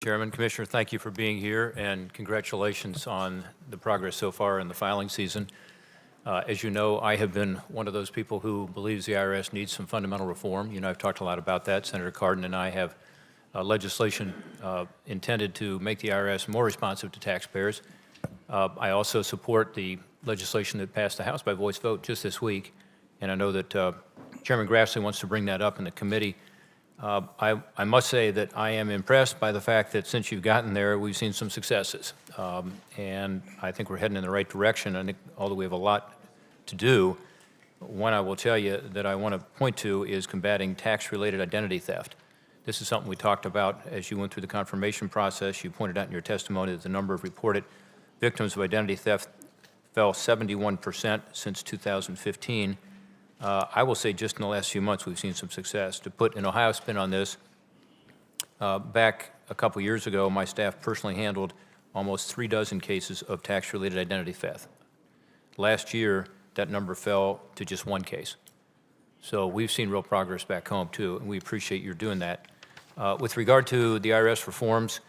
Chairman. Commissioner, thank you for being here, and congratulations on the progress so far in the filing season. As you know, I have been one of those people who believes the IRS needs some fundamental reform. You know, I've talked a lot about that. Senator Cardin and I have legislation intended to make the IRS more responsive to taxpayers. I also support the legislation that passed the House by voice vote just this week, and I know that Chairman Grassley wants to bring that up in the committee. I must say that I am impressed by the fact that since you've gotten there, we've seen some successes. And I think we're heading in the right direction. I think, although we have a lot to do, one I will tell you that I want to point to is combating tax-related identity theft. This is something we talked about as you went through the confirmation process. You pointed out in your testimony that the number of reported victims of identity theft fell 71% since 2015. I will say just in the last few months we've seen some success. To put an Ohio spin on this, back a couple years ago, my staff personally handled almost 36 cases of tax-related identity theft. Last year, that number fell to just 1 case. So we've seen real progress back home, too, and we appreciate your doing that. With regard to the IRS reforms,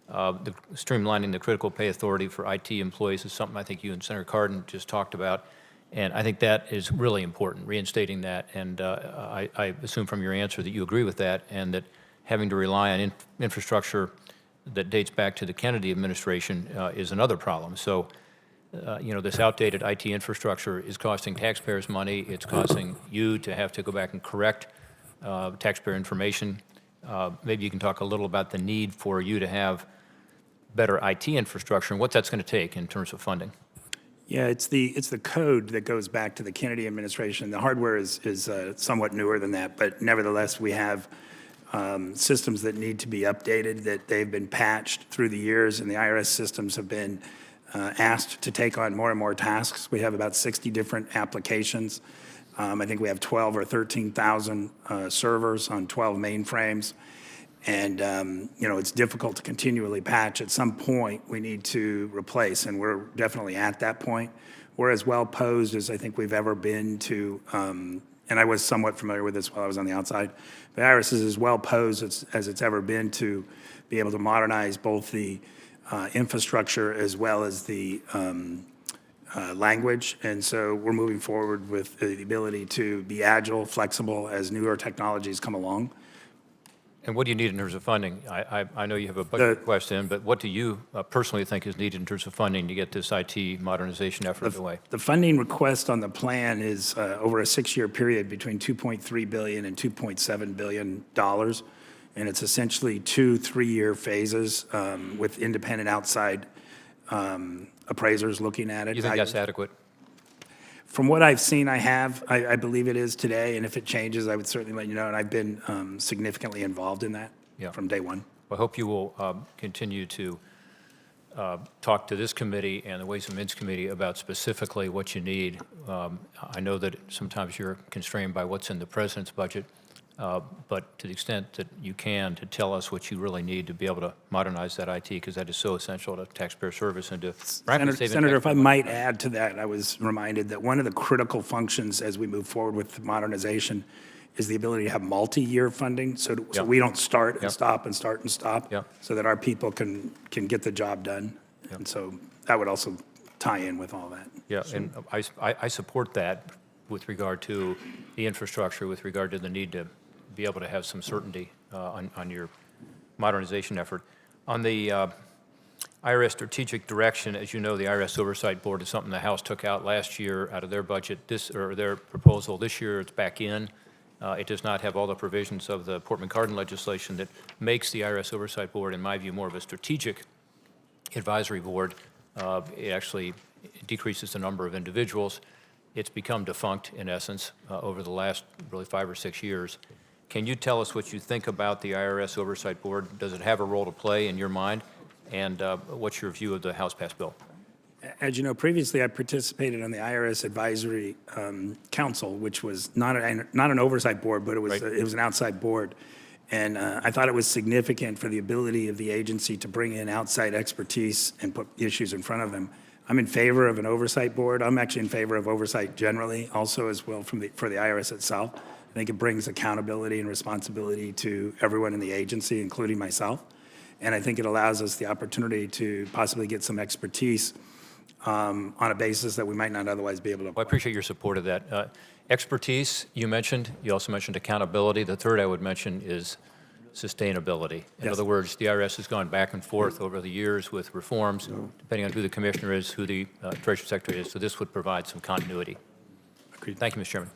streamlining the critical pay authority for IT employees is something I think you and Senator Cardin just talked about. And I think that is really important, reinstating that. And I assume from your answer that you agree with that, and that having to rely on infrastructure that dates back to the Kennedy administration is another problem. So, you know, this outdated IT infrastructure is costing taxpayers money. It's causing you to have to go back and correct taxpayer information. Maybe you can talk a little about the need for you to have better IT infrastructure and what that's going to take in terms of funding. Yeah, it's the code that goes back to the Kennedy administration. The hardware is somewhat newer than that, but nevertheless, we have systems that need to be updated, that they've been patched through the years, and the IRS systems have been asked to take on more and more tasks. We have about 60 different applications. I think we have 12 or 13,000 servers on 12 mainframes. And, you know, it's difficult to continually patch. At some point, we need to replace, and we're definitely at that point. We're as well posed as I think we've ever been to, and I was somewhat familiar with this while I was on the outside. The IRS is as well posed as it's ever been to be able to modernize both the infrastructure as well as the language. And so we're moving forward with the ability to be agile, flexible as newer technologies come along. And what do you need in terms of funding? I know you have a budget request in, but what do you personally think is needed in terms of funding to get this IT modernization effort underway? The funding request on the plan is over a 6-year period between $2.3 billion and $2.7 billion. And it's essentially 2 3-year phases with independent outside appraisers looking at it. You think that's adequate? From what I've seen, I believe it is today, and if it changes, I would certainly let you know, and I've been significantly involved in that from day one. I hope you will continue to talk to this committee and the Ways and Means Committee about specifically what you need. I know that sometimes you're constrained by what's in the President's budget, but to the extent that you can, to tell us what you really need to be able to modernize that IT, because that is so essential to taxpayer service and to Senator, if I might add to that, I was reminded that one of the critical functions as we move forward with modernization is the ability to have multi-year funding, so we don't start and stop and start and stop, so that our people can get the job done. And so that would also tie in with all that. Yeah, so. And I support that with regard to the infrastructure, with regard to the need to be able to have some certainty on your modernization effort. On the IRS strategic direction, as you know, the IRS Oversight Board is something the House took out last year out of their budget, their proposal. This year it's back in. It does not have all the provisions of the Portman-Cardin legislation that makes the IRS Oversight Board, in my view, more of a strategic advisory board. It actually decreases the number of individuals. It's become defunct, in essence, over the last really 5 or 6 years. Can you tell us what you think about the IRS Oversight Board? Does it have a role to play in your mind? And what's your view of the House-passed bill? As you know, previously I participated on the IRS Advisory Council, which was not an oversight board, but it was it was an outside board. And I thought it was significant for the ability of the agency to bring in outside expertise and put issues in front of them. I'm in favor of an oversight board. I'm actually in favor of oversight generally, also as well for the IRS itself. I think it brings accountability and responsibility to everyone in the agency, including myself. And I think it allows us the opportunity to possibly get some expertise on a basis that we might not otherwise be able to. Well, I appreciate your support of that. Expertise, you mentioned. You also mentioned accountability. The third I would mention is sustainability. In Yes. other words, the IRS has gone back and forth over the years with reforms, depending on who the commissioner is, who the Treasury Secretary is. So this would provide some continuity. Agreed. Thank you, Mr. Chairman.